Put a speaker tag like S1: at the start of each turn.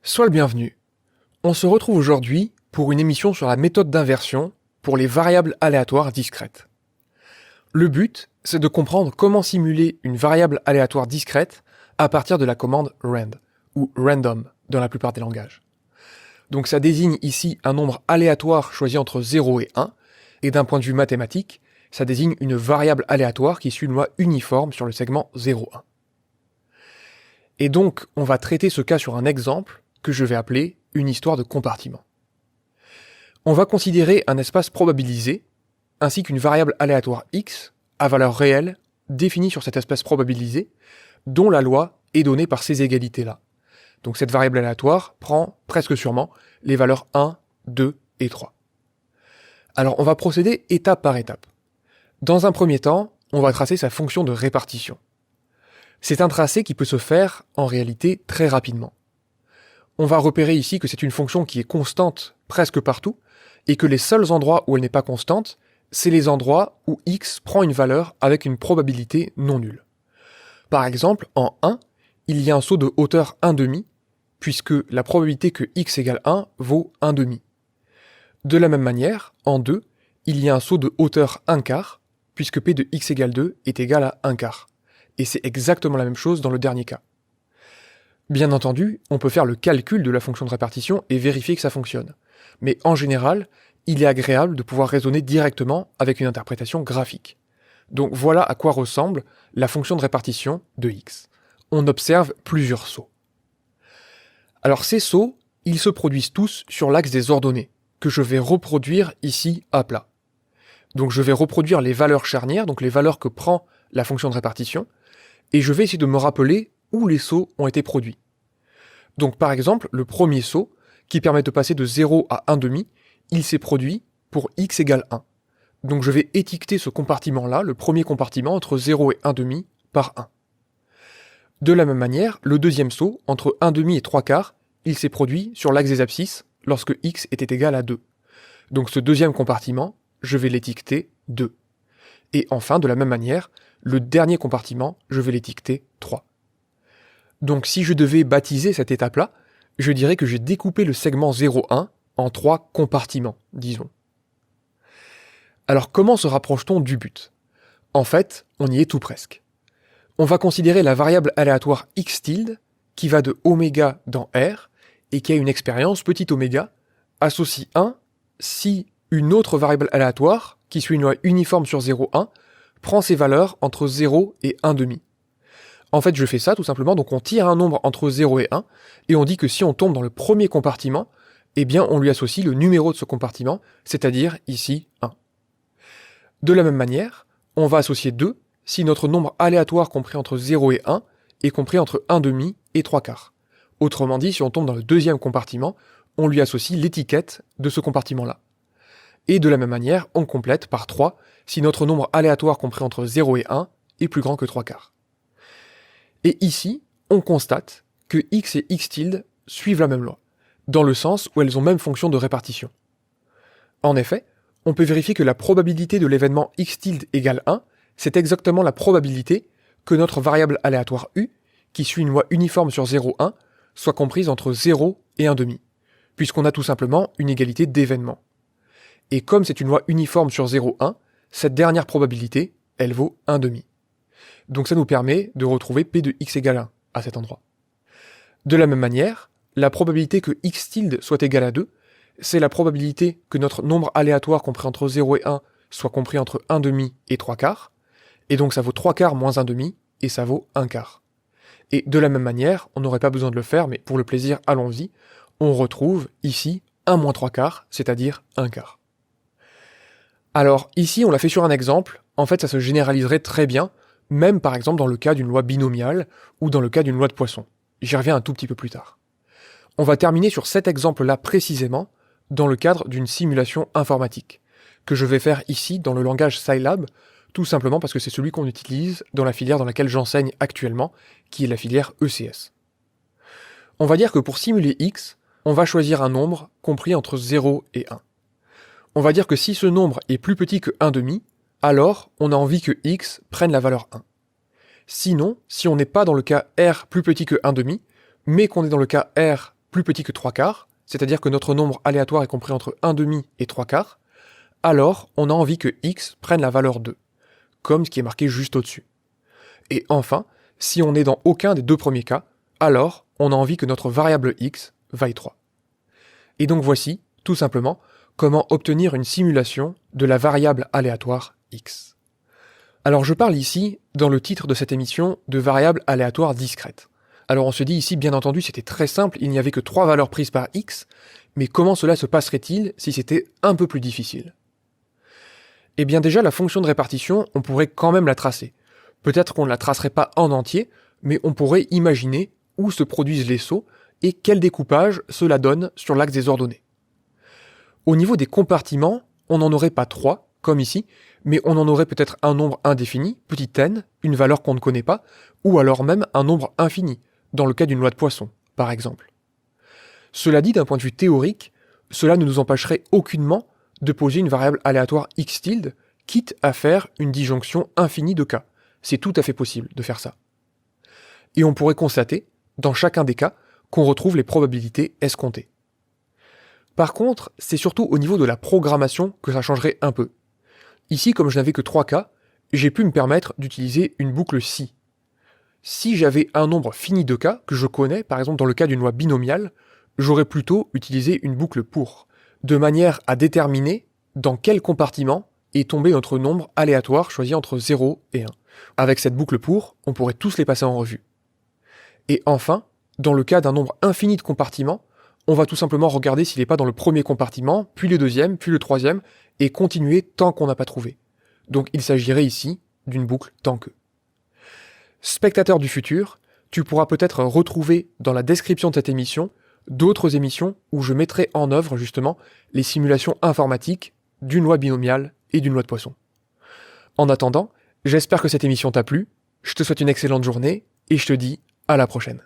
S1: Sois le bienvenu. On se retrouve aujourd'hui pour une émission sur la méthode d'inversion pour les variables aléatoires discrètes. Le but, c'est de comprendre comment simuler une variable aléatoire discrète à partir de la commande rand, ou random dans la plupart des langages. Donc ça désigne ici un nombre aléatoire choisi entre 0 et 1, et d'un point de vue mathématique, ça désigne une variable aléatoire qui suit une loi uniforme sur le segment 0,1. Et donc, on va traiter ce cas sur un exemple que je vais appeler une histoire de compartiment. On va considérer un espace probabilisé, ainsi qu'une variable aléatoire x à valeur réelle définie sur cet espace probabilisé, dont la loi est donnée par ces égalités-là. Donc cette variable aléatoire prend presque sûrement les valeurs 1, 2 et 3. Alors on va procéder étape par étape. Dans un premier temps, on va tracer sa fonction de répartition. C'est un tracé qui peut se faire en réalité très rapidement. On va repérer ici que c'est une fonction qui est constante presque partout, et que les seuls endroits où elle n'est pas constante, c'est les endroits où x prend une valeur avec une probabilité non nulle. Par exemple, en 1, il y a un saut de hauteur 1,5, puisque la probabilité que x égale 1 vaut 1,5. De la même manière, en 2, il y a un saut de hauteur 1/4, puisque p de x égale 2 est égal à 1/4. Et c'est exactement la même chose dans le dernier cas. Bien entendu, on peut faire le calcul de la fonction de répartition et vérifier que ça fonctionne. Mais en général, il est agréable de pouvoir raisonner directement avec une interprétation graphique. Donc voilà à quoi ressemble la fonction de répartition de x. On observe plusieurs sauts. Alors ces sauts, ils se produisent tous sur l'axe des ordonnées, que je vais reproduire ici à plat. Donc je vais reproduire les valeurs charnières, donc les valeurs que prend la fonction de répartition, et je vais essayer de me rappeler où les sauts ont été produits. Donc par exemple, le premier saut, qui permet de passer de 0 à 1,5, il s'est produit pour x égale 1. Donc je vais étiqueter ce compartiment-là, le premier compartiment, entre 0 et 1,5 par 1. De la même manière, le deuxième saut, entre 1,5 et 3/4, il s'est produit sur l'axe des abscisses, lorsque x était égal à 2. Donc ce deuxième compartiment, je vais l'étiqueter 2. Et enfin, de la même manière, le dernier compartiment, je vais l'étiqueter 3. Donc si je devais baptiser cette étape-là, je dirais que j'ai découpé le segment 0,1 en 3 compartiments, disons. Alors comment se rapproche-t-on du but ? En fait, on y est tout presque. On va considérer la variable aléatoire x tilde, qui va de oméga dans R, et qui a une expérience petit oméga, associe 1 si une autre variable aléatoire, qui suit une loi uniforme sur 0,1, prend ses valeurs entre 0 et 1,5. En fait, je fais ça tout simplement, donc on tire un nombre entre 0 et 1, et on dit que si on tombe dans le premier compartiment, eh bien on lui associe le numéro de ce compartiment, c'est-à-dire ici 1. De la même manière, on va associer 2 si notre nombre aléatoire compris entre 0 et 1 est compris entre 1,5 et 3/4. Autrement dit, si on tombe dans le deuxième compartiment, on lui associe l'étiquette de ce compartiment-là. Et de la même manière, on complète par 3 si notre nombre aléatoire compris entre 0 et 1 est plus grand que 3/4. Et ici, on constate que x et x tilde suivent la même loi, dans le sens où elles ont même fonction de répartition. En effet, on peut vérifier que la probabilité de l'événement x tilde égale 1, c'est exactement la probabilité que notre variable aléatoire u, qui suit une loi uniforme sur 0,1, soit comprise entre 0 et 1,5, puisqu'on a tout simplement une égalité d'événements. Et comme c'est une loi uniforme sur 0,1, cette dernière probabilité, elle vaut 1,5. Donc ça nous permet de retrouver p de x égale 1 à cet endroit. De la même manière, la probabilité que x tilde soit égal à 2, c'est la probabilité que notre nombre aléatoire compris entre 0 et 1 soit compris entre 1,5 et 3/4, et donc ça vaut 3/4 moins 1,5, et ça vaut 1/4. Et de la même manière, on n'aurait pas besoin de le faire, mais pour le plaisir, allons-y, on retrouve ici 1 moins 3/4, c'est-à-dire 1/4. Alors ici, on l'a fait sur un exemple, en fait ça se généraliserait très bien, même par exemple dans le cas d'une loi binomiale ou dans le cas d'une loi de Poisson. J'y reviens un tout petit peu plus tard. On va terminer sur cet exemple-là précisément dans le cadre d'une simulation informatique, que je vais faire ici dans le langage Scilab, tout simplement parce que c'est celui qu'on utilise dans la filière dans laquelle j'enseigne actuellement, qui est la filière ECS. On va dire que pour simuler x, on va choisir un nombre compris entre 0 et 1. On va dire que si ce nombre est plus petit que 1,5, alors on a envie que x prenne la valeur 1. Sinon, si on n'est pas dans le cas r plus petit que 1,5, mais qu'on est dans le cas r plus petit que 3/4, c'est-à-dire que notre nombre aléatoire est compris entre 1/2 et 3/4, alors on a envie que x prenne la valeur 2, comme ce qui est marqué juste au-dessus. Et enfin, si on est dans aucun des deux premiers cas, alors on a envie que notre variable x vaille 3. Et donc voici, tout simplement, comment obtenir une simulation de la variable aléatoire x. Alors je parle ici, dans le titre de cette émission, de variables aléatoires discrètes. Alors on se dit ici, bien entendu, c'était très simple, il n'y avait que 3 valeurs prises par x, mais comment cela se passerait-il si c'était un peu plus difficile? Eh bien déjà, la fonction de répartition, on pourrait quand même la tracer. Peut-être qu'on ne la tracerait pas en entier, mais on pourrait imaginer où se produisent les sauts et quel découpage cela donne sur l'axe des ordonnées. Au niveau des compartiments, on n'en aurait pas 3, comme ici, mais on en aurait peut-être un nombre indéfini, petit n, une valeur qu'on ne connaît pas, ou alors même un nombre infini, dans le cas d'une loi de Poisson, par exemple. Cela dit, d'un point de vue théorique, cela ne nous empêcherait aucunement de poser une variable aléatoire x tilde, quitte à faire une disjonction infinie de cas. C'est tout à fait possible de faire ça. Et on pourrait constater, dans chacun des cas, qu'on retrouve les probabilités escomptées. Par contre, c'est surtout au niveau de la programmation que ça changerait un peu. Ici, comme je n'avais que 3 cas, j'ai pu me permettre d'utiliser une boucle si. Si j'avais un nombre fini de cas, que je connais, par exemple dans le cas d'une loi binomiale, j'aurais plutôt utilisé une boucle pour, de manière à déterminer dans quel compartiment est tombé notre nombre aléatoire choisi entre 0 et 1. Avec cette boucle pour, on pourrait tous les passer en revue. Et enfin, dans le cas d'un nombre infini de compartiments, on va tout simplement regarder s'il n'est pas dans le premier compartiment, puis le deuxième, puis le troisième, et continuer tant qu'on n'a pas trouvé. Donc il s'agirait ici d'une boucle tant que. Spectateur du futur, tu pourras peut-être retrouver dans la description de cette émission d'autres émissions où je mettrai en œuvre justement les simulations informatiques d'une loi binomiale et d'une loi de Poisson. En attendant, j'espère que cette émission t'a plu, je te souhaite une excellente journée et je te dis à la prochaine.